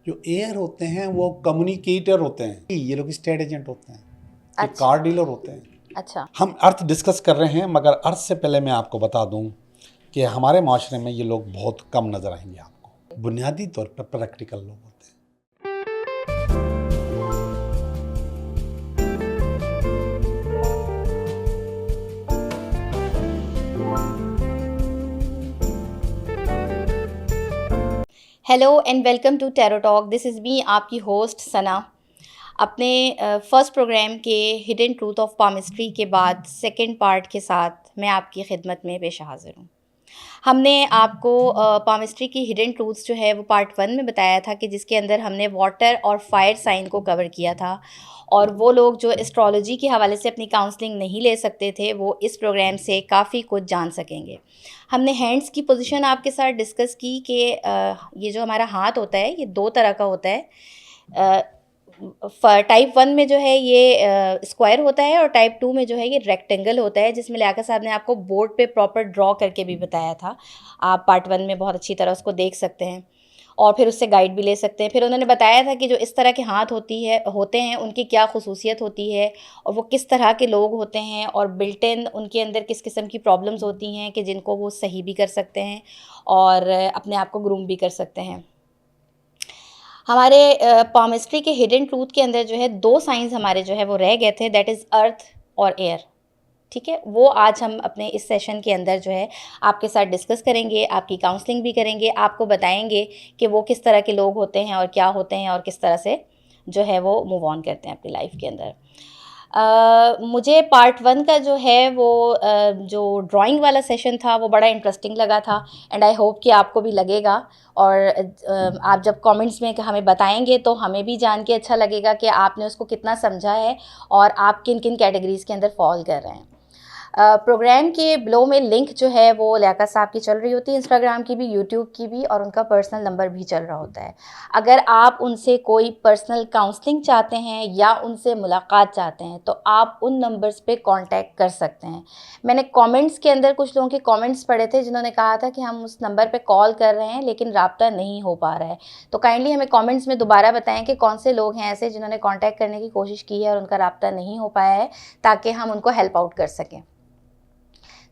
जो एयर होते हैं वो कम्युनिकेटर होते हैं, ये लोग स्टेट एजेंट होते हैं, ये अच्छा। कार डीलर होते हैं। अच्छा। हम अर्थ डिस्कस कर रहे हैं, मगर अर्थ से पहले मैं आपको बता दूं कि हमारे माशरे में ये लोग बहुत कम नज़र आएंगे आपको। बुनियादी तौर पर प्रैक्टिकल लोग होते हैं। Hello and welcome to tarot talk. This is me, आपकी होस्ट सना। अपने फर्स्ट प्रोग्राम के हिडन ट्रूथ ऑफ पामिस्ट्री के बाद सेकंड पार्ट के साथ मैं आपकी खिदमत में पेश हाज़िर हूँ। हमने आपको पामिस्ट्री की हिडन ट्रूथ्स जो है वो पार्ट 1 में बताया था, कि जिसके अंदर हमने वाटर और फायर साइन को कवर किया था, और वो लोग जो एस्ट्रोलॉजी के हवाले से अपनी काउंसलिंग नहीं ले सकते थे वो इस प्रोग्राम से काफ़ी कुछ जान सकेंगे। हमने हैंड्स की पोजीशन आपके साथ डिस्कस की कि ये जो हमारा हाथ होता है ये दो तरह का होता है। टाइप 1 में जो है ये स्क्वायर होता है, और टाइप 2 में जो है ये रेक्टेंगल होता है, जिसमें लियाकत साहब ने आपको बोर्ड पे प्रॉपर ड्रॉ करके भी बताया था। आप पार्ट 1 में बहुत अच्छी तरह उसको देख सकते हैं और फिर उससे गाइड भी ले सकते हैं। फिर उन्होंने बताया था कि जो इस तरह के हाथ होते हैं उनकी क्या खुसूसियत होती है, और वो किस तरह के लोग होते हैं, और बिल्ट इन उनके अंदर किस किस्म की प्रॉब्लम्स होती हैं कि जिनको वो सही भी कर सकते हैं और अपने आप को ग्रूम भी कर सकते हैं। हमारे पामिस्ट्री के हिडन ट्रूथ के अंदर जो है दो साइंस हमारे जो है वो रह गए थे, दैट इज़ अर्थ और एयर। ठीक है, वो आज हम अपने इस सेशन के अंदर जो है आपके साथ डिस्कस करेंगे, आपकी काउंसलिंग भी करेंगे, आपको बताएंगे कि वो किस तरह के लोग होते हैं और क्या होते हैं और किस तरह से जो है वो मूव ऑन करते हैं अपनी लाइफ के अंदर। मुझे पार्ट 1 का जो है वो जो ड्राइंग वाला सेशन था वो बड़ा इंटरेस्टिंग लगा था, एंड आई होप कि आपको भी लगेगा। और आप जब कमेंट्स में हमें बताएंगे तो हमें भी जान के अच्छा लगेगा कि आपने उसको कितना समझा है और आप किन किन कैटेगरीज़ के अंदर फॉल कर रहे हैं। प्रोग्राम के बिलो में लिंक जो है वो लियाकत साहब की चल रही होती है, इंस्टाग्राम की भी, यूट्यूब की भी, और उनका पर्सनल नंबर भी चल रहा होता है। अगर आप उनसे कोई पर्सनल काउंसलिंग चाहते हैं या उनसे मुलाकात चाहते हैं तो आप उन नंबर्स पे कांटेक्ट कर सकते हैं। मैंने कमेंट्स के अंदर कुछ लोगों के कमेंट्स पढ़े थे जिन्होंने कहा था कि हम उस नंबर पे कॉल कर रहे हैं लेकिन राब्ता नहीं हो पा रहा है। तो काइंडली हमें कमेंट्स में दोबारा बताएं कि कौन से लोग हैं ऐसे जिन्होंने कांटेक्ट करने की कोशिश की है और उनका राब्ता नहीं हो पाया है, ताकि हम उनको हेल्प आउट कर सकें।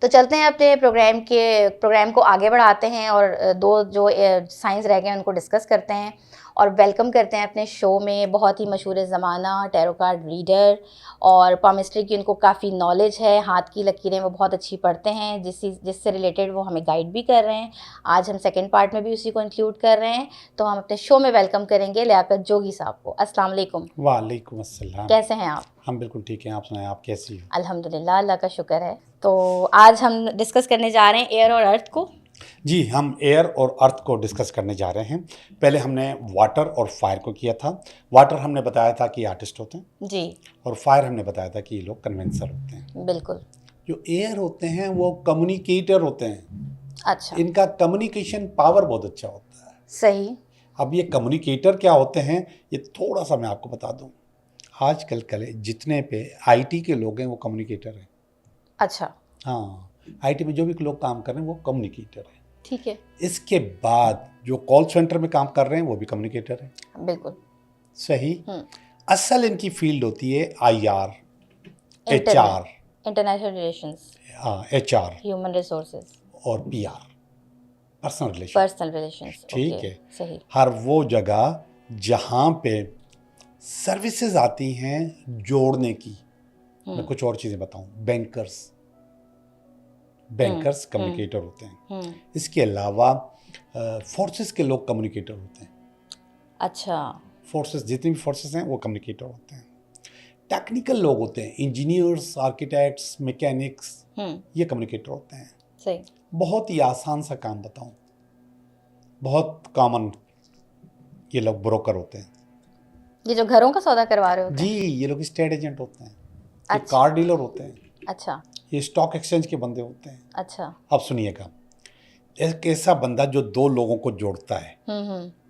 तो चलते हैं अपने प्रोग्राम को आगे बढ़ाते हैं और दो जो साइंस रह गए हैं उनको डिस्कस करते हैं, और वेलकम करते हैं अपने शो में बहुत ही मशहूर ज़माना टैरो कार्ड रीडर, और पामिस्ट्री की उनको काफ़ी नॉलेज है, हाथ की लकीरें वो बहुत अच्छी पढ़ते हैं, जिससे रिलेटेड वो हमें गाइड भी कर रहे हैं। आज हम सेकंड पार्ट में भी उसी को इंक्लूड कर रहे हैं। तो हम अपने शो में वेलकम करेंगे लियाकत जोगी साहब को। अस्सलाम वालेकुम। वालेकुम अस्सलाम। कैसे हैं आप? हम बिल्कुल ठीक हैं, आप सुनाएं, आप कैसी हो? अल्हम्दुलिल्लाह, अल्लाह का शुक्र है। तो आज हम डिस्कस करने जा रहे हैं एयर और अर्थ को। जी, हम एयर और अर्थ को डिस्कस करने जा रहे हैं। पहले हमने वाटर और फायर को किया था। वाटर हमने बताया था कि आर्टिस्ट होते हैं, जी और फायर हमने बताया था कि ये लोग कन्वेंसर होते हैं। बिल्कुल। जो एयर होते हैं वो कम्युनिकेटर होते हैं। अच्छा। इनका कम्युनिकेशन पावर बहुत अच्छा होता है। सही। अब ये कम्युनिकेटर क्या होते हैं, ये थोड़ा सा मैं आपको बता दूं। आजकल कल जितने पे आईटी के लोग हैं वो कम्युनिकेटर हैं। अच्छा। हाँ, आईटी में जो भी लोग काम कर रहे हैं वो कम्युनिकेटर हैं। ठीक है। इसके बाद जो कॉल सेंटर में काम कर रहे हैं वो भी कम्युनिकेटर हैं। बिल्कुल सही। असल इनकी फील्ड होती है आईआर, एचआर, इंटरनेशनल रिलेशंस, हाँ एचआर, ह्यूमन रिसोर्सेज, और पीआर, पर्सनल रिलेशन। ठीक है। सही। हर वो जगह जहाँ पे सर्विसेज आती हैं जोड़ने की। मैं कुछ और चीज़ें बताऊं, बैंकर्स कम्युनिकेटर होते हैं। इसके अलावा फोर्सेस के लोग कम्युनिकेटर होते हैं। अच्छा। फोर्सेस, जितनी भी फोर्सेस हैं वो कम्युनिकेटर होते हैं। टेक्निकल लोग होते हैं, इंजीनियर्स, आर्किटेक्ट्स, मैकेनिक्स, ये कम्युनिकेटर होते हैं। सही। बहुत ही आसान सा काम बताऊं, बहुत कॉमन, ये लोग ब्रोकर होते हैं। ये जो घरों का सौदा करवा रहे होते जी, हैं? ये लोग स्टेट एजेंट होते हैं, ये अच्छा। कार डीलर होते हैं, अच्छा। ये स्टॉक एक्सचेंज के बंदे होते हैं। अच्छा। अब सुनिएगा, एक ऐसा बंदा जो दो लोगों को जोड़ता है,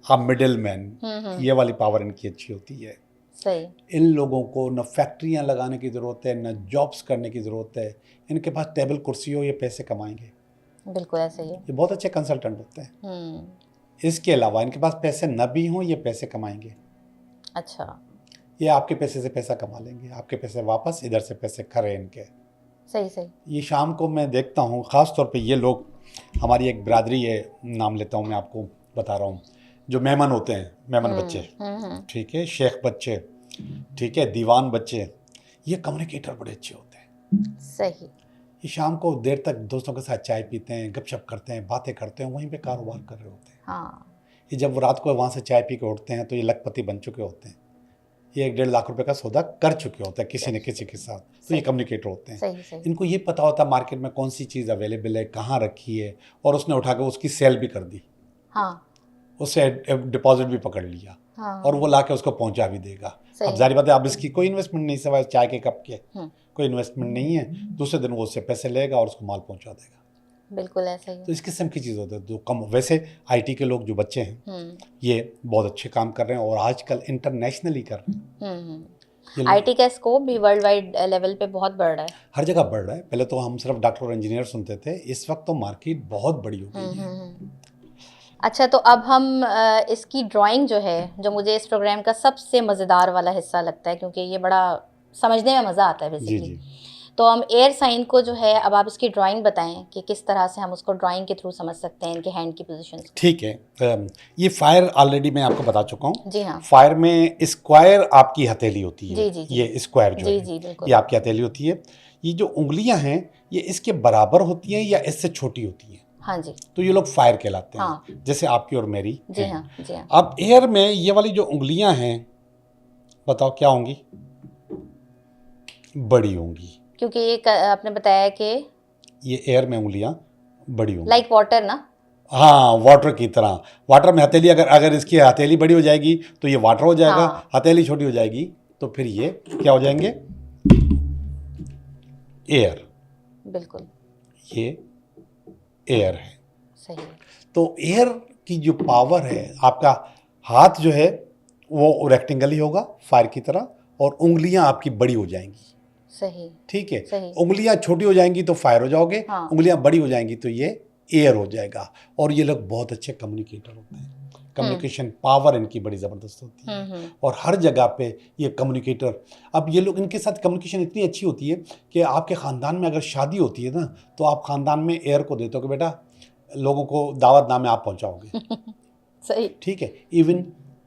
अब मिडिल मैन, ये वाली पावर इनकी अच्छी होती है। सही। इन लोगों को न फैक्ट्रियां लगाने की ज़रूरत है, न जॉब्स करने की ज़रूरत है। इनके पास टेबल कुर्सी हो, ये पैसे कमाएंगे। बिल्कुल ऐसे ही है। ये बहुत अच्छे कंसल्टेंट होते हैं। इसके अलावा इनके पास पैसे न भी हों, ये पैसे कमाएंगे। अच्छा, ये आपके पैसे से पैसा कमा लेंगे, आपके पैसे वापस, इधर से पैसे खरे इनके। सही सही। ये शाम को मैं देखता हूँ, ख़ास तौर पे ये लोग, हमारी एक बिरादरी है, नाम लेता हूँ मैं, आपको बता रहा हूँ, जो मेमन होते हैं, मेमन बच्चे, ठीक है, शेख बच्चे, ठीक है, दीवान बच्चे, ये कम्युनिकेटर बड़े अच्छे होते हैं। सही। ये शाम को देर तक दोस्तों के साथ चाय पीते हैं, गपशप करते हैं, बातें करते हैं, वहीं पे कारोबार कर रहे होते हैं। हाँ, ये जब वो रात को वहाँ से चाय पी के उठते हैं तो ये लखपति बन चुके होते हैं, ये 1-1.5 लाख रुपए का सौदा कर चुके होते हैं किसी न किसी के साथ। तो ये कम्युनिकेटर होते हैं। सही सही। इनको ये पता होता है मार्केट में कौन सी चीज़ अवेलेबल है, कहाँ रखी है, और उसने उठा के उसकी सेल भी कर दी, हाँ उससे डिपॉजिट भी पकड़ लिया, हाँ। और वो ला के उसको पहुंचा भी देगा। सही। अब जारी बात है, अब इसकी कोई इन्वेस्टमेंट नहीं, सिवाय चाय के कप के कोई इन्वेस्टमेंट नहीं है। दूसरे दिन वो उससे पैसे लेगा और उसको माल पहुंचा देगा। बिल्कुल ऐसा ही है। तो इस किस्म की चीज़ होती है। जो कम, वैसे आईटी के लोग जो बच्चे हैं ये बहुत अच्छे काम कर रहे हैं और आजकल इंटरनेशनली कर रहे हैं। ये लोग आईटी का स्कोप भी वर्ल्ड वाइड लेवल पे बहुत बढ़ रहा है। हर जगह बढ़ रहा है। पहले तो हम सिर्फ डॉक्टर और इंजीनियर सुनते थे, इस वक्त तो मार्केट बहुत बड़ी हो गई है। अच्छा, तो अब हम इसकी ड्राइंग जो है, जो मुझे इस प्रोग्राम का सबसे मज़ेदार वाला हिस्सा लगता है, क्योंकि ये बड़ा समझने में मज़ा आता है जी बेसिकली। जी। तो हम एयर साइन को जो है, अब आप इसकी ड्राइंग बताएं कि किस तरह से हम उसको ड्राइंग के थ्रू समझ सकते हैं, इनके हैंड की पोजीशंस। ठीक है, ये फायर ऑलरेडी मैं आपको बता चुका हूँ। जी हाँ। फायर में स्क्वायर आपकी हथेली होती है। जी जी जी। ये स्क्वायर जो जी है जी बिल्कुल। ये आपकी हथेली होती है। ये जो उंगलियां हैं ये इसके बराबर होती हैं या इससे छोटी होती हैं, हाँ जी। तो ये लोग फायर कहलाते हैं। हाँ। जैसे आपकी और मेरी जी हैं। हाँ जी हाँ। अब एयर में ये वाली जो उंगलियां हैं, बताओ क्या होंगी? बड़ी होंगी, क्योंकि ये आपने बताया कि ये एयर में उंगलियां बड़ी होंगी। लाइक वाटर ना। हाँ, वाटर की तरह। वाटर में हथेली, अगर अगर इसकी हथेली बड़ी हो जाएगी तो ये वाटर हो जाएगा। हाँ। हथेली छोटी हो जाएगी तो फिर ये क्या हो जाएंगे? एयर। बिल्कुल ये एयर है। सही। तो एयर की जो पावर है, आपका हाथ जो है वो रेक्टेंगल ही होगा फायर की तरह, और उंगलियां आपकी बड़ी हो जाएंगी। सही। ठीक है। सही। उंगलियां छोटी हो जाएंगी तो फायर हो जाओगे। हाँ। उंगलियां बड़ी हो जाएंगी तो ये एयर हो जाएगा। और ये लोग बहुत अच्छे कम्युनिकेटर होते हैं। कम्युनिकेशन पावर इनकी बड़ी ज़बरदस्त होती है। और हर जगह पे ये कम्युनिकेटर, अब ये लोग, इनके साथ कम्युनिकेशन इतनी अच्छी होती है कि आपके ख़ानदान में अगर शादी होती है ना, तो आप ख़ानदान में एयर को देते हो कि बेटा लोगों को दावतनामे आप पहुंचाओगे। सही। ठीक है।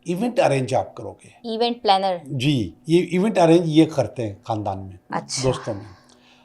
इवेंट अरेंज आप करोगे। Event planner. जी, ये इवेंट अरेंज ये करते हैं ख़ानदान में। अच्छा। दोस्तों में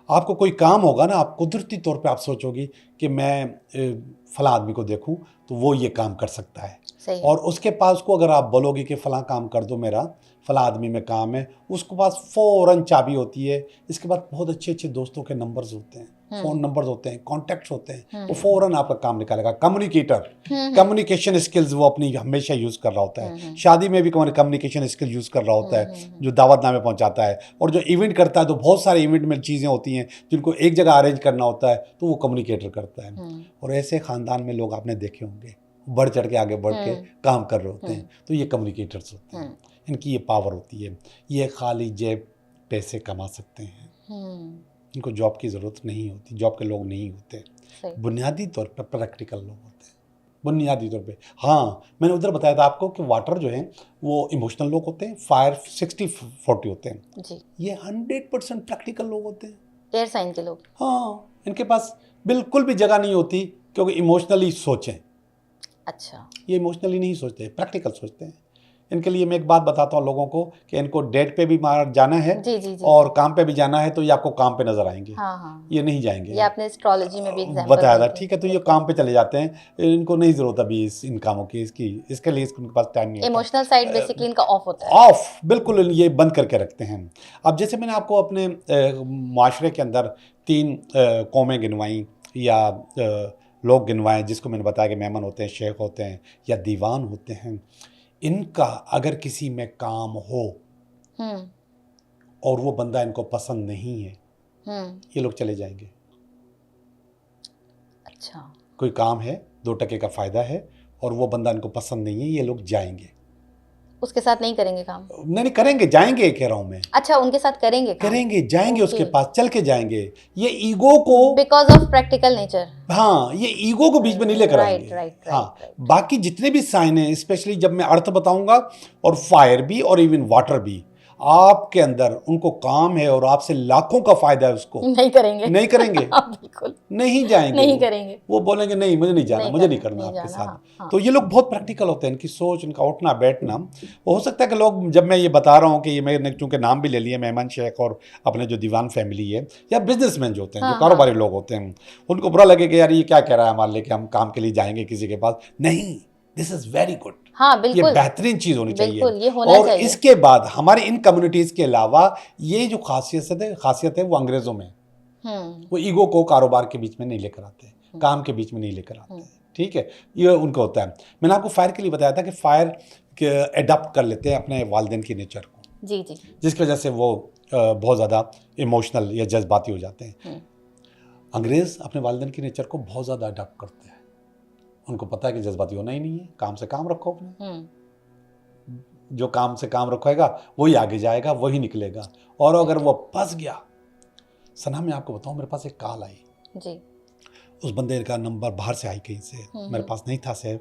आपको कोई काम होगा ना, आप कुदरती तौर पे आप सोचोगी कि मैं फला आदमी को देखूं तो वो ये काम कर सकता है। सही। और उसके पास को अगर आप बोलोगे कि फला काम कर दो, मेरा फला आदमी में काम है, उसके पास फ़ौरन चाबी होती है। इसके बाद बहुत अच्छे अच्छे दोस्तों के नंबर्स होते हैं, फ़ोन नंबर्स होते हैं, कॉन्टैक्ट्स होते हैं, वो फ़ौरन आपका काम निकालेगा। कम्युनिकेटर, कम्युनिकेशन स्किल्स वो अपनी हमेशा यूज़ कर रहा होता है। शादी में भी कम्युनिकेशन स्किल यूज़ कर रहा होता है, जो दावतनामे पहुंचाता है। और जो इवेंट करता है, तो बहुत सारे इवेंट में चीज़ें होती हैं जिनको एक जगह अरेंज करना होता है, तो वो कम्युनिकेटर करता है। और ऐसे ख़ानदान में लोग आपने देखे होंगे बढ़ चढ़ के आगे बढ़ के काम कर रहे होते हैं, तो ये कम्युनिकेटर्स होते हैं। इनकी ये पावर होती है। ये खाली जेब पैसे कमा सकते हैं, इनको जॉब की ज़रूरत नहीं होती। जॉब के लोग नहीं होते, बुनियादी तौर पर प्रैक्टिकल लोग होते हैं, बुनियादी तौर पे। हाँ, मैंने उधर बताया था आपको कि वाटर जो है वो इमोशनल लोग होते हैं, फायर 60-40 होते हैं जी। ये 100% प्रैक्टिकल लोग होते हैं, एयर साइन के लोग। हाँ, इनके पास बिल्कुल भी जगह नहीं होती क्योंकि इमोशनली सोचें। अच्छा। ये इमोशनली नहीं सोचते, प्रैक्टिकल सोचते हैं। इनके लिए मैं एक बात बताता हूँ लोगों को कि इनको डेट पे भी जाना है जी जी जी, और काम पे भी जाना है, तो ये आपको काम पे नजर आएंगे। हाँ हाँ। ये नहीं जाएंगे। ये आपने एस्ट्रोलॉजी में भी एग्जांपल बताया था। ठीक है, तो ये काम पे चले जाते हैं, इनको नहीं जरूरत अभी इन कामों की, इसके लिए इनके पास टाइम नहीं होता। इमोशनल साइड बेसिकली इनका ऑफ होता है। ऑफ, बिल्कुल ये बंद करके रखते हैं। अब जैसे मैंने आपको अपने माशरे के अंदर 3 कौमें गिनवाई या लोग गिनवाएं, जिसको मैंने बताया कि मेमन होते हैं, शेख होते हैं या दीवान होते हैं। इनका अगर किसी में काम हो और वो बंदा इनको पसंद नहीं है, ये लोग चले जाएंगे। अच्छा। कोई काम है, 2 टके का फ़ायदा है और वो बंदा इनको पसंद नहीं है, ये लोग जाएंगे। उसके साथ नहीं करेंगे काम? नहीं नहीं करेंगे, जाएंगे कह रहा हूँ मैं। अच्छा, उनके साथ करेंगे काम? करेंगे, जाएंगे Okay. उसके पास, चल के जाएंगे। ये ईगो को, बिकॉज ऑफ प्रैक्टिकल नेचर। हाँ, ये ईगो को बीच में नहीं लेकर राइट आएंगे। राइट हाँ, राइट। बाकी जितने भी साइन हैं, स्पेशली जब मैं अर्थ बताऊंगा, और फायर भी और इवन वाटर भी, आपके अंदर उनको काम है और आपसे लाखों का फायदा है, उसको नहीं करेंगे। नहीं करेंगे। हाँ, बिल्कुल नहीं जाएंगे, नहीं करेंगे। वो बोलेंगे नहीं मुझे नहीं जाना, मुझे नहीं करना आपके साथ। हाँ। तो ये लोग बहुत प्रैक्टिकल होते हैं, इनकी सोच, इनका उठना बैठना। हो सकता है कि लोग, जब मैं ये बता रहा हूँ कि ये मैंने चूंकि नाम भी ले लिए, मेहमान शेख और अपने जो दीवान फैमिली है, या बिजनेसमैन जो होते हैं, जो कारोबारी लोग होते हैं, उनको बुरा लगे कि यार ये क्या कह रहा है हमारे लिए कि हम काम के लिए जाएंगे किसी के पास। नहीं, दिस इज वेरी गुड। हाँ, बिल्कुल, ये बेहतरीन चीज होनी चाहिए। बिल्कुल, ये होना और चाहिए। इसके बाद हमारे इन कम्युनिटीज के अलावा ये जो खासियत है वो अंग्रेजों में, वो ईगो को कारोबार के बीच में नहीं लेकर आते, काम के बीच में नहीं लेकर आते। ठीक है, ये उनको होता है। मैंने आपको फायर के लिए बताया था कि फायर एडॉप्ट कर लेते हैं अपने वालिदैन की नेचर को, जी जी, जिसकी वजह से वो बहुत ज़्यादा इमोशनल या जज्बाती हो जाते हैं। अंग्रेज अपने वालिदैन की नेचर को बहुत ज़्यादा अडॉप्ट करते हैं। उनको पता है कि जज्बाती होना ही नहीं है, काम से काम रखो अपने। जो काम से काम रखेगा वही आगे जाएगा, वही निकलेगा। और अगर वो फंस गया, सना मैं आपको बताऊं, मेरे पास एक कॉल आई जी, उस बंदे का नंबर बाहर से आई कहीं से, मेरे पास नहीं था सेव,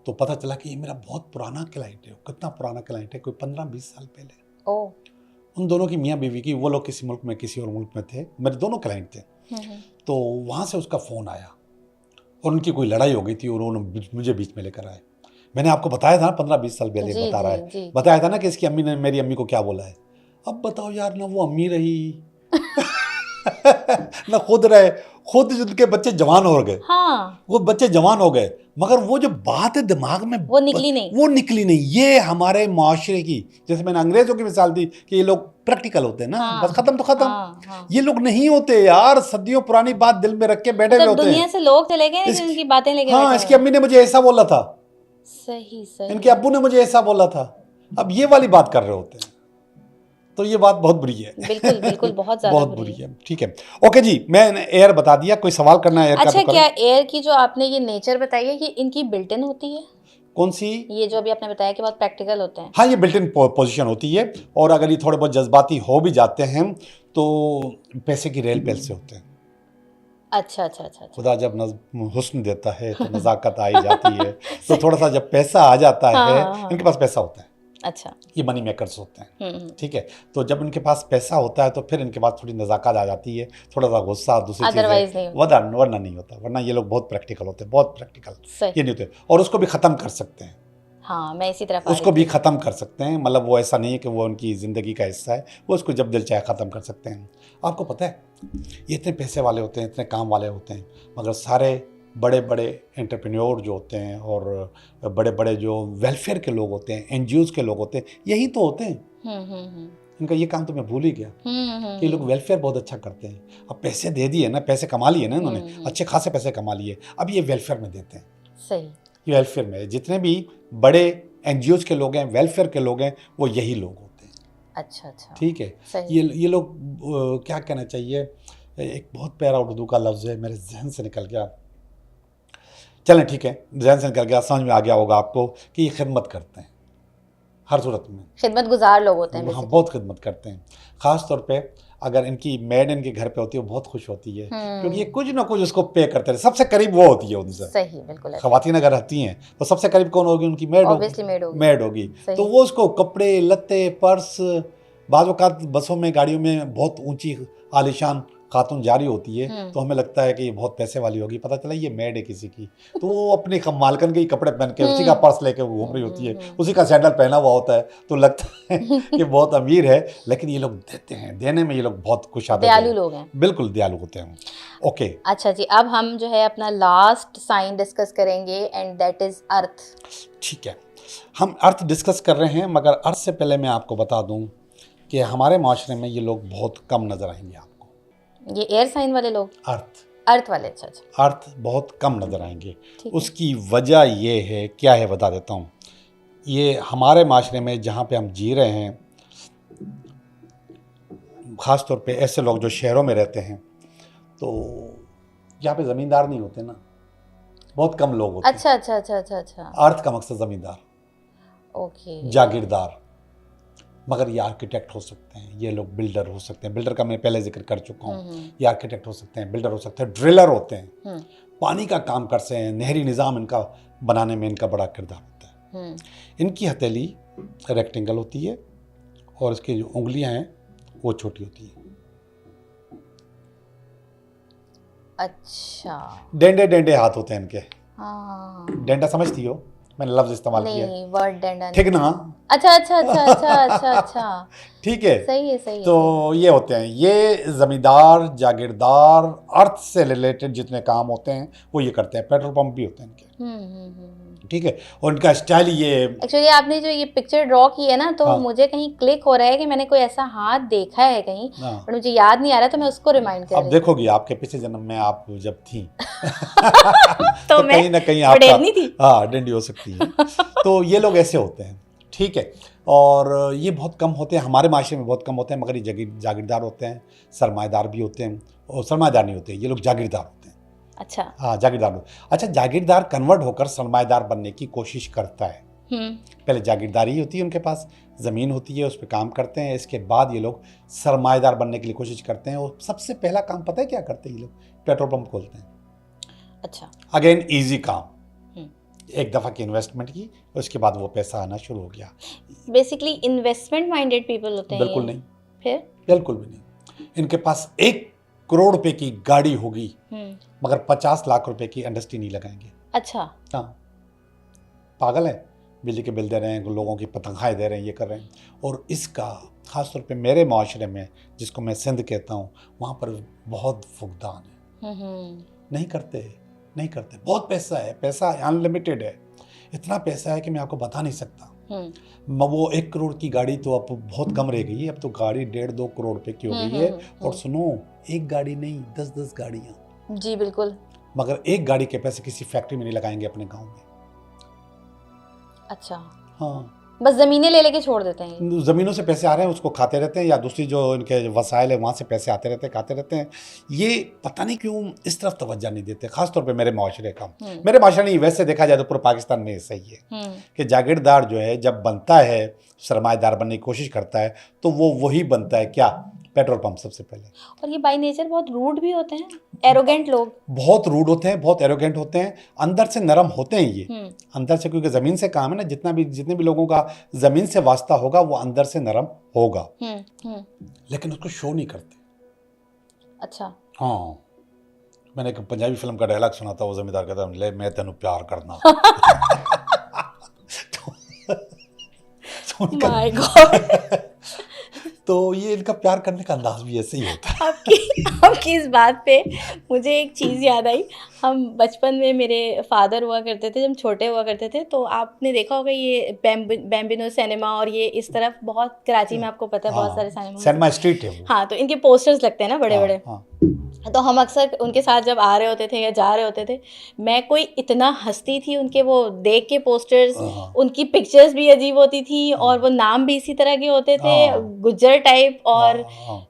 तो पता चला कि ये मेरा बहुत पुराना क्लाइंट है। कितना पुराना क्लाइंट है, कोई 15-20 साल पहले। ओ, उन दोनों की मियाँ बीवी की, वो लोग किसी मुल्क में किसी और मुल्क में थे, मेरे दोनों क्लाइंट थे। तो वहाँ से उसका फ़ोन आया और उनकी कोई लड़ाई हो गई थी और उन्होंने मुझे बीच में लेकर आए। मैंने आपको बताया था ना 15-20 साल पहले, बता रहा है, बताया था ना कि इसकी अम्मी ने मेरी अम्मी को क्या बोला है। अब बताओ यार, ना वो अम्मी रही ना खुद रहे, खुद उनके बच्चे जवान हो गए। हाँ, वो बच्चे जवान हो गए, मगर वो जो बात है दिमाग में वो निकली नहीं, वो निकली नहीं। ये हमारे माशरे की, जैसे मैंने अंग्रेजों की मिसाल दी कि ये लोग प्रैक्टिकल होते हैं ना, बस खत्म तो खत्म। ये लोग नहीं होते यार, सदियों पुरानी बात दिल में रख के बैठे हुए होते हैं। दुनिया से लोग चले गए, लेकिन उनकी बातें लेके हाँ, बैठे इसकी अम्मी ने मुझे ऐसा बोला था, सही सही, इनके अब्बू ने मुझे ऐसा बोला था। अब ये वाली बात कर रहे होते हैं, तो ये बात बहुत बुरी है। बिल्कुल बिल्कुल, बहुत ज्यादा बहुत बुरी है। ठीक है, ओके जी, मैंने एयर बता दिया। कोई सवाल करना है एयर अच्छा, का तो क्या एयर की जो आपने ये नेचर बताई है, ये इनकी बिल्ट इन होती है? कौन सी? ये जो अभी आपने बताया कि बहुत प्रैक्टिकल होते हैं। हाँ, ये बिल्ट इन पोजीशन होती है। और अगर ये थोड़े बहुत जज्बाती हो भी जाते हैं तो पैसे की रेल पेल से होते हैं। अच्छा अच्छा अच्छा, खुदा जब हुस्न देता है तो नज़ाकत आ ही जाती है। तो थोड़ा सा जब पैसा आ जाता है, इनके पास पैसा होता है। अच्छा, ये मनी मेकर्स होते हैं। ठीक है, तो जब इनके पास पैसा होता है तो फिर इनके पास थोड़ी नज़ाकत आ जाती है, थोड़ा सा गुस्सा, दूसरी चीज़ें, वरना नहीं होता। वरना ये लोग बहुत प्रैक्टिकल होते हैं, बहुत प्रैक्टिकल। ये नहीं होते, और उसको भी ख़त्म कर सकते हैं। हाँ, मैं इसी तरफ उसको भी ख़त्म कर सकते हैं। मतलब वो ऐसा नहीं है कि वो उनकी ज़िंदगी का हिस्सा है, वो उसको जब दिल चाहे ख़त्म कर सकते हैं। आपको पता है, ये इतने पैसे वाले होते हैं, इतने काम वाले होते हैं, मगर सारे बड़े बड़े एंटरप्रेन्योर जो होते हैं और बड़े बड़े जो वेलफेयर के लोग होते हैं, एनजीओज़ के लोग होते हैं, यही तो होते हैं। इनका ये काम तो मैं भूल ही गया कि ये लोग वेलफेयर बहुत अच्छा करते हैं। अब पैसे दे दिए ना, पैसे कमा लिए ना इन्होंने, अच्छे खासे पैसे कमा लिए, अब ये वेलफेयर में देते हैं। सही, ये वेलफेयर में जितने भी बड़े एनजीओज़ के लोग हैं, वेलफेयर के लोग हैं, वो यही लोग होते हैं। अच्छा अच्छा, ठीक है, ये लोग क्या कहना चाहिए, एक बहुत प्यारा उर्दू का लफ्ज़ है, मेरे जहन से निकल गया। चलें ठीक है, जहन से निकल गया, समझ में आ गया होगा आपको कि ये खिदमत करते हैं। हर सूरत में खिदमत गुजार लोग होते हैं। हाँ, बहुत खिदमत करते हैं। ख़ास तौर पे अगर इनकी मेड इनके घर पे होती है, वो बहुत खुश होती है, क्योंकि ये कुछ ना कुछ उसको पे करते हैं। सबसे करीब वो होती है उनसे। सही, बिल्कुल। ख़वातीन अगर रहती हैं तो सबसे करीब कौन होगी? उनकी मेड होगी। तो वो उसको कपड़े लत्ते, पर्स, बाज़ औक़ात बसों में, गाड़ियों में बहुत ऊंची आलीशान खातून जारी होती है, तो हमें लगता है कि ये बहुत पैसे वाली होगी। पता चला ये मेड है किसी की, तो वो अपनी मालकन के कपड़े पहन के, उसी का पर्स लेके घूम रही होती है, उसी का सैंडल पहना हुआ होता है, तो लगता है कि बहुत अमीर है। लेकिन ये लोग देते हैं, देने में ये लोग बहुत कुशादा, दयालु लोग हैं, बिल्कुल दयालु होते हैं। ओके, अच्छा जी, अब हम जो है अपना लास्ट साइन डिस्कस करेंगे, एंड दैट इज अर्थ। ठीक है, हम अर्थ डिस्कस कर रहे हैं, मगर अर्थ से पहले मैं आपको बता दूं कि हमारे माशरे में ये लोग बहुत कम नजर आएंगे आपको। ये एयर साइन वाले लोग, अर्थ वाले? अच्छा अच्छा, अर्थ बहुत कम नजर आएंगे। उसकी वजह ये है, क्या है बता देता हूँ। ये हमारे माशरे में जहाँ पे हम जी रहे हैं, ख़ास तौर पे ऐसे लोग जो शहरों में रहते हैं, तो यहाँ पे ज़मींदार नहीं होते ना, बहुत कम लोग होते हैं। अच्छा अच्छा अच्छा अच्छा अच्छा, अर्थ का मकसद ज़मींदार। ओके। जागीरदार, मगर ये आर्किटेक्ट हो सकते हैं, ये लोग बिल्डर हो सकते हैं, बिल्डर का मैं पहले जिक्र कर चुका हूँ, ये आर्किटेक्ट हो सकते हैं, बिल्डर हो सकते हैं, ड्रिलर होते हैं, पानी का काम कर सकते हैं, नहरी निज़ाम इनका बनाने में इनका बड़ा किरदार होता है। इनकी हथेली रेक्टेंगल होती है और इसकी जो उंगलियां हैं वो छोटी होती है। अच्छा। डेंडे डेंडे हाथ होते हैं इनके। हाँ। डेंडा समझती हो, मैंने लफ्ज इस्तेमाल किया है। नहीं, वर्ड डंडा ठीक नहीं। ना? अच्छा अच्छा अच्छा अच्छा अच्छा अच्छा। ठीक है, सही है सही है। तो ये होते हैं, ये जमींदार, जागीरदार, अर्थ से रिलेटेड जितने काम होते हैं वो ये करते हैं। पेट्रोल पंप भी होते हैं इनके। ठीक है, और इनका स्टाइल ये एक्चुअली आपने जो ये पिक्चर ड्रॉ की है ना, तो हाँ। मुझे कहीं क्लिक हो रहा है कि मैंने कोई ऐसा हाथ देखा है कहीं, हाँ। पर मुझे याद नहीं आ रहा, तो मैं उसको रिमाइंड कर अब रही हूँ। देखोगी आपके पिछले जन्म में आप जब थी तो मैं कहीं ना कहीं आपका बडेरनी थी। हाँ डेंडी हो सकती है। तो ये लोग ऐसे होते हैं, ठीक है, और ये बहुत कम होते हैं हमारे माशरे में, बहुत कम होते हैं, मगर ये जागीरदार होते हैं, सरमाएदार भी होते हैं, और सरमाएदार नहीं होते, ये लोग जागीरदार होते हैं। अच्छा। हाँ जागीरदार। अच्छा, जागीरदार कन्वर्ट होकर सरमाएदार बनने की कोशिश करता है। पहले जागीरदारी होती है, उनके पास ज़मीन होती है, उस पर काम करते हैं, इसके बाद ये लोग सरमाएदार बनने के लिए कोशिश करते हैं। और सबसे पहला काम पता है क्या करते हैं ये लोग? पेट्रोल पंप खोलते हैं। अच्छा। अगेन इजी काम, एक दफ़ा की इन्वेस्टमेंट की, उसके बाद वो पैसा आना शुरू हो गया। बेसिकली इन्वेस्टमेंट माइंडेड पीपल होते हैं। बिल्कुल नहीं, फिर बिल्कुल भी नहीं। इनके पास 1 करोड़ रुपए की गाड़ी होगी, मगर 50 लाख रुपए की इंडस्ट्री नहीं लगाएंगे। अच्छा। हाँ, पागल है, बिजली के बिल दे रहे हैं, लोगों की तनख्वाहें दे रहे हैं, ये कर रहे हैं। और इसका ख़ासतौर पे मेरे माशरे में, जिसको मैं सिंध कहता हूँ, वहाँ पर बहुत फुकदान है। नहीं करते, नहीं करते। बहुत पैसा है, पैसा अनलिमिटेड है, इतना पैसा है कि मैं आपको बता नहीं सकता। वो 1 करोड़ की गाड़ी तो अब बहुत कम रह गई है, अब तो गाड़ी 1.5-2 करोड़ रुपए की हो गई है। और सुनो, एक गाड़ी नहीं, 10-10 गाड़ियाँ। जी बिल्कुल। मगर एक गाड़ी के पैसे किसी फैक्ट्री में नहीं लगाएंगे अपने गांव में। अच्छा। हाँ, बस ज़मीनें ले लेके छोड़ देते हैं। ज़मीनों से पैसे आ रहे हैं, उसको खाते रहते हैं, या दूसरी जो इनके वसाइल है वहाँ से पैसे आते रहते हैं, खाते रहते हैं। ये पता नहीं क्यों इस तरफ तवज्जो नहीं देते, खासतौर पे मेरे माशरे का। मेरे माशरे नहीं, वैसे देखा जाए तो पूरे पाकिस्तान में ऐसा ही है कि जागीरदार जो है जब बनता है, सरमाएदार बनने की कोशिश करता है, तो वो वही बनता है क्या? पेट्रोल पंप सबसे पहले। और ये बाय नेचर बहुत रूड भी होते हैं, एरोगेंट लोग। बहुत रूड होते हैं, बहुत एरोगेंट होते हैं, अंदर से नरम होते हैं ये। अंदर से, क्योंकि ज़मीन से काम है ना, जितने भी लोगों का ज़मीन से वास्ता होगा वो अंदर से नरम होगा। लेकिन उसको शो नहीं करते। अच्छा। हाँ, मैंने एक पंजाबी फिल्म का डायलॉग सुना था, वो जमींदार कहता ले मैं तेनू प्यार करना। My God. तो ये इनका प्यार करने का अंदाज भी ऐसे ही होता है। आपकी इस बात पे मुझे एक चीज़ याद आई। हम बचपन में, मेरे फादर हुआ करते थे, जब हम छोटे हुआ करते थे, तो आपने देखा होगा ये बैम्बिनो सिनेमा, और ये इस तरफ बहुत, कराची में आपको पता है बहुत सारे सिनेमा स्ट्रीट है वो। हाँ, तो इनके पोस्टर्स लगते हैं ना बड़े बड़े। तो हम अक्सर उनके साथ जब आ रहे होते थे या जा रहे होते थे, मैं कोई इतना हंसती थी उनके वो देख के पोस्टर्स। उनकी पिक्चर्स भी अजीब होती थी, और वो नाम भी इसी तरह के होते थे, गुज्जर टाइप। और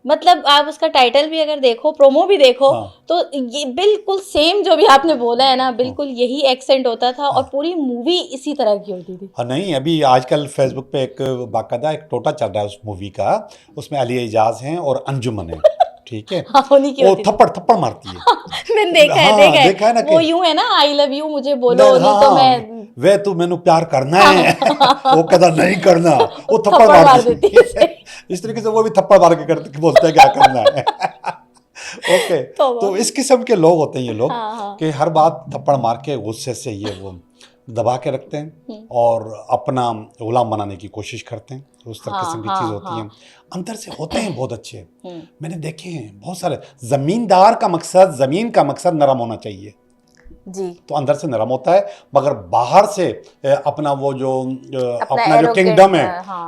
मतलब आप उसका टाइटल भी अगर देखो, प्रोमो भी देखो, तो ये बिल्कुल सेम जो भी आपने बोला है ना, बिल्कुल यही एक्सेंट होता था, और पूरी मूवी इसी तरह की होती थी। हाँ नहीं, अभी आजकल फेसबुक पे एक बाकायदा एक टोटा चल रहा है उस मूवी का, उसमें अली एजाज हैं और अंजुमन है, ठीक है। हाँ, वो थप्पड़ मारती है। मैंने देखा है ना, वो यूं है ना, आई लव यू मुझे बोलो, नहीं तो मैं वे तू मैनू प्यार करना है। वो कहता नहीं करना, वो थप्पड़ मार देती है। इस तरीके से वो भी थप्पड़ मार के करते बोलते हैं क्या करना है। ओके, तो इस किस्म के लोग होते हैं ये लोग, कि हर बात थप्पड़ मार के गुस्से से ये वो दबा के रखते हैं और अपना गुलाम बनाने की कोशिश करते हैं। उस तरह किस्म की चीज़ होती है। अंदर से होते हैं बहुत अच्छे, मैंने देखे हैं बहुत सारे। ज़मींदार का मकसद, ज़मीन का मकसद नरम होना चाहिए जी, तो अंदर से नरम होता है, मगर बाहर से अपना वो जो अपना जो किंगडम है,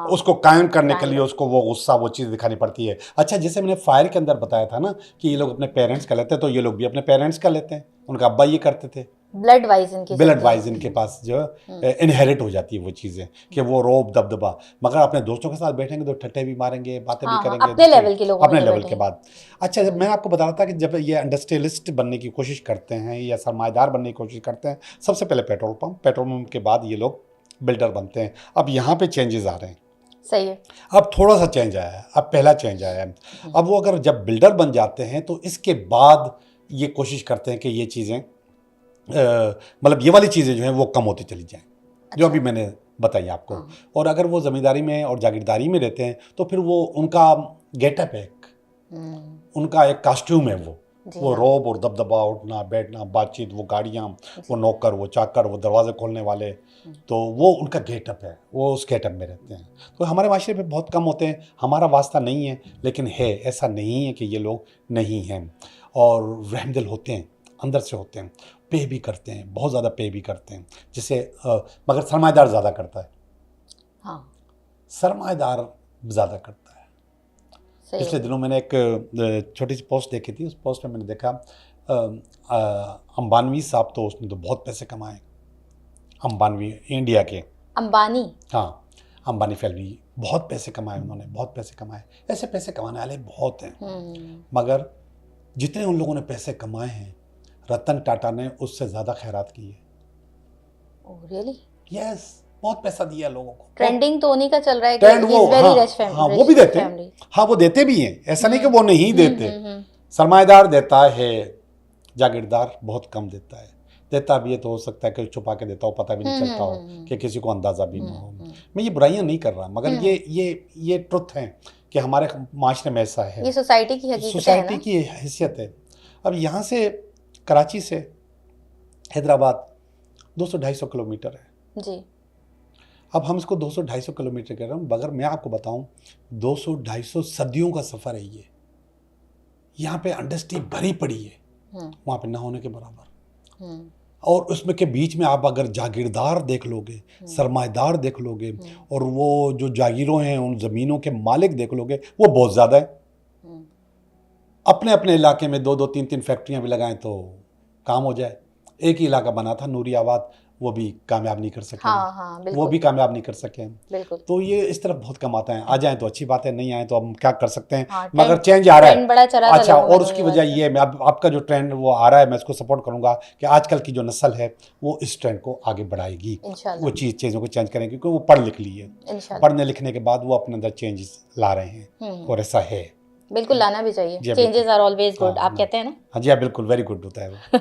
उसको कायम करने के लिए उसको वो गुस्सा, वो चीज़ दिखानी पड़ती है। अच्छा, जैसे मैंने फायर के अंदर बताया था ना कि ये लोग अपने पेरेंट्स का लेते हैं, तो ये लोग भी अपने पेरेंट्स का लेते हैं। उनका अब्बा ये करते थे, ब्लड वाइज इनके पास जो इनहेरिट हो जाती है वो चीज़ें, कि वो रोब दबदबा। मगर अपने दोस्तों के साथ बैठेंगे तो ठट्टे भी मारेंगे, बातें भी करेंगे अपने लेवल के लोग, अपने लेवल के बाद। अच्छा, जब मैं आपको बता रहा था कि जब ये इंडस्ट्रियलिस्ट बनने की कोशिश करते हैं या सरमाएदार बनने की कोशिश करते हैं, सबसे पहले पेट्रोल पंप के बाद ये लोग बिल्डर बनते हैं। अब यहाँ पे चेंजेस आ रहे हैं। सही है। अब थोड़ा सा चेंज आया है, अब पहला चेंज आया है। अब वो अगर जब बिल्डर बन जाते हैं तो इसके बाद ये कोशिश करते हैं कि ये चीज़ें मतलब ये वाली चीज़ें जो हैं वो कम होती चली जाएं, जो अभी मैंने बताई आपको। और अगर वो ज़मींदारी में और जागीरदारी में रहते हैं तो फिर वो उनका गेटअप है, उनका एक कॉस्ट्यूम है, वो रोब और दबदबा, उठना बैठना, बातचीत, वो गाड़ियाँ, वो नौकर, वो चाकर, वो दरवाजे खोलने वाले, तो वो उनका गेटअप है, वो उस गेटअप में रहते हैं। तो हमारे माशरे में बहुत कम होते हैं, हमारा वास्ता नहीं है, लेकिन है, ऐसा नहीं है कि ये लोग नहीं हैं। और रहमदिल होते हैं, अंदर से होते हैं, पे भी करते हैं, बहुत ज़्यादा पे भी करते हैं, जिसे मगर सरमाएदार ज़्यादा करता है। हाँ, सरमाएदार ज़्यादा करता है। पिछले दिनों मैंने एक छोटी सी पोस्ट देखी थी, उस पोस्ट में मैंने देखा अंबानी साहब, तो उसने तो बहुत पैसे कमाए, अंबानी इंडिया के, अंबानी, हाँ, अंबानी फैमिली, बहुत पैसे कमाए उन्होंने, बहुत पैसे कमाए। ऐसे पैसे कमाने वाले बहुत हैं, मगर जितने उन लोगों ने पैसे कमाए हैं, रतन टाटा ने उससे ज़्यादा खैरात की है। Oh really? यस, बहुत पैसा दिया लोगों को। ट्रेंडिंग तो उन्हीं का चल रहा है कि वो, हाँ, वो भी देते हैं, हाँ, वो देते भी हैं, ऐसा नहीं कि वो नहीं देते। सरमाएदार देता है, जागीरदार बहुत कम देता है। देता भी है तो हो सकता है कि छुपा के देता हो, पता भी नहीं चलता हो, कि किसी को अंदाज़ा भी ना हो। मैं ये बुराइयां नहीं कर रहा, मगर ये ट्रुथ है कि हमारे माशरे में ऐसा है, ये सोसाइटी की हकीकत है, सोसाइटी की हैसियत है। अब यहाँ से कराची से हैदराबाद 200-250 किलोमीटर है जी। अब हम इसको 200-250 किलोमीटर कर रहे हैं, मगर मैं आपको बताऊं 200-250 सदियों का सफ़र है ये। यहाँ पे इंडस्ट्री भरी पड़ी है, वहाँ पे ना होने के बराबर। और उसमें के बीच में आप अगर जागीरदार देख लोगे, सरमाएदार देख लोगे, और वो जो जागीरों हैं उन ज़मीनों के मालिक देख लोगे, वो बहुत ज़्यादा है। अपने अपने इलाके में 2-2, 3-3 फैक्ट्रियाँ भी लगाएं तो काम हो जाए। एक ही इलाका बना था नूरियाबाद, वो भी कामयाब नहीं कर सके। हाँ, वो भी कामयाब नहीं कर सके। बिल्कुल। तो ये इस तरफ बहुत कम आता है। आ जाएं तो अच्छी बात है, नहीं आए तो हम क्या कर सकते हैं। हाँ, मगर चेंज आ रहा है, बड़ा चला। अच्छा, और उसकी वजह ये, मैं आपका जो ट्रेंड वो आ रहा है, मैं इसको सपोर्ट करूंगा कि आजकल की जो नस्ल है वो इस ट्रेंड को आगे बढ़ाएगी, वो चीज़ों को चेंज करेंगे, क्योंकि वो पढ़ लिख ली है। पढ़ने लिखने के बाद वो अपने अंदर चेंजेस ला रहे हैं, और ऐसा है, बिल्कुल लाना भी चाहिए। चेंजेस आर ऑलवेज गुड, आप कहते हैं ना। हाँ जी, हाँ, बिल्कुल, वेरी गुड होता है वो।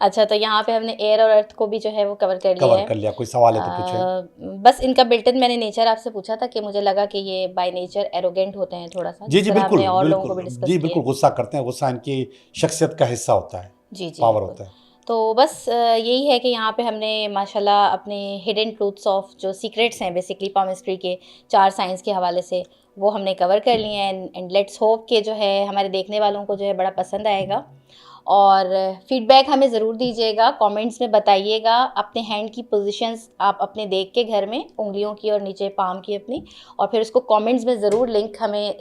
अच्छा, तो यहाँ पे हमने एयर और अर्थ को भी जो है वो कवर कर लिया। कोई सवाल है तो पूछे। बस इनका बिल्टन मैंने नेचर आपसे पूछा था कि मुझे लगा कि ये बाय नेचर एरोगेंट होते हैं थोड़ा सा। जी जी बिल्कुल, और लोगों को भी डिस्कस किया। जी बिल्कुल, गुस्सा करते हैं, गुस्सा इनकी शख्सियत का हिस्सा होता है, जी जी, पावर होता है। तो बस यही है कि यहाँ पे हमने माशाल्लाह अपने हिडन ट्रूथ्स ऑफ जो सीक्रेट्स हैं बेसिकली पामिस्ट्री के 4 साइंस के हवाले से, वो हमने कवर कर लिए हैं। एंड लेट्स होप कि जो है हमारे देखने वालों को जो है बड़ा पसंद आएगा। और फीडबैक हमें ज़रूर दीजिएगा, कमेंट्स में बताइएगा अपने हैंड की पोजीशंस आप अपने देख के घर में, उंगलियों की और नीचे पाम की अपनी, और फिर उसको कमेंट्स में ज़रूर लिंक हमें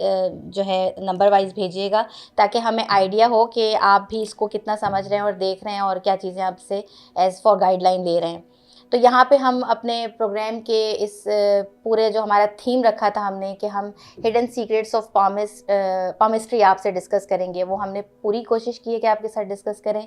जो है नंबर वाइज भेजिएगा, ताकि हमें आइडिया हो कि आप भी इसको कितना समझ रहे हैं और देख रहे हैं और क्या चीज़ें आपसे एज़ फॉर गाइडलाइन ले रहे हैं। तो यहाँ पे हम अपने प्रोग्राम के इस पूरे जो हमारा थीम रखा था हमने कि हम हिडन सीक्रेट्स ऑफ पामिस्ट्री आपसे डिस्कस करेंगे, वो हमने पूरी कोशिश की है कि आपके साथ डिस्कस करें।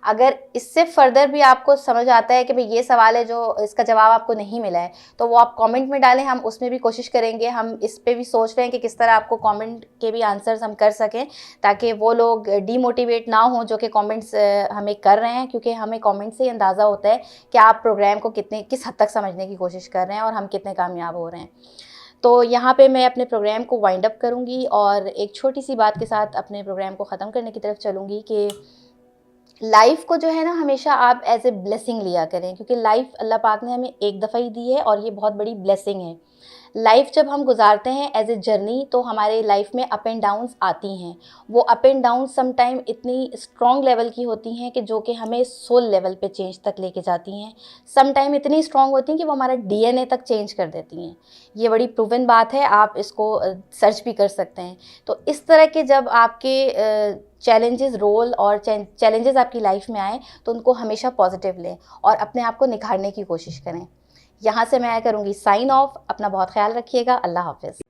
अगर इससे फर्दर भी आपको समझ आता है कि भाई ये सवाल है जो इसका जवाब आपको नहीं मिला है, तो वो आप कमेंट में डालें, हम उसमें भी कोशिश करेंगे। हम इस पे भी सोच रहे हैं कि किस तरह आपको कमेंट के भी आंसर्स हम कर सकें, ताकि वो लोग डीमोटिवेट ना हो जो कि कमेंट्स हमें कर रहे हैं, क्योंकि हमें कमेंट से ही अंदाज़ा होता है कि आप प्रोग्राम को किस हद तक समझने की कोशिश कर रहे हैं और हम कितने कामयाब हो रहे हैं। तो यहाँ पे मैं अपने प्रोग्राम को वाइंड अप करूँगी और एक छोटी सी बात के साथ अपने प्रोग्राम को ख़त्म करने की तरफ चलूँगी कि लाइफ को जो है ना हमेशा आप एज ए ब्लेसिंग लिया करें, क्योंकि लाइफ अल्लाह पाक ने हमें एक दफ़ा ही दी है और ये बहुत बड़ी ब्लेसिंग है। लाइफ जब हम गुजारते हैं एज ए जर्नी, तो हमारे लाइफ में अप एंड डाउन्स आती हैं। वो up and down some time इतनी स्ट्रॉन्ग लेवल की होती हैं कि जो कि हमें सोल लेवल पे चेंज तक लेके जाती हैं। सम टाइम इतनी स्ट्रॉन्ग होती हैं कि वो हमारा डीएनए तक चेंज कर देती हैं। ये बड़ी प्रूवन बात है, आप इसको सर्च भी कर सकते हैं। तो इस तरह के जब आपके चैलेंजेस रोल और चैलेंजेस आपकी लाइफ में आए, तो उनको हमेशा पॉजिटिव लें और अपने आप को निखारने की कोशिश करें। यहाँ से मैं करूँगी साइन ऑफ। अपना बहुत ख्याल रखिएगा। अल्लाह हाफ़िज़।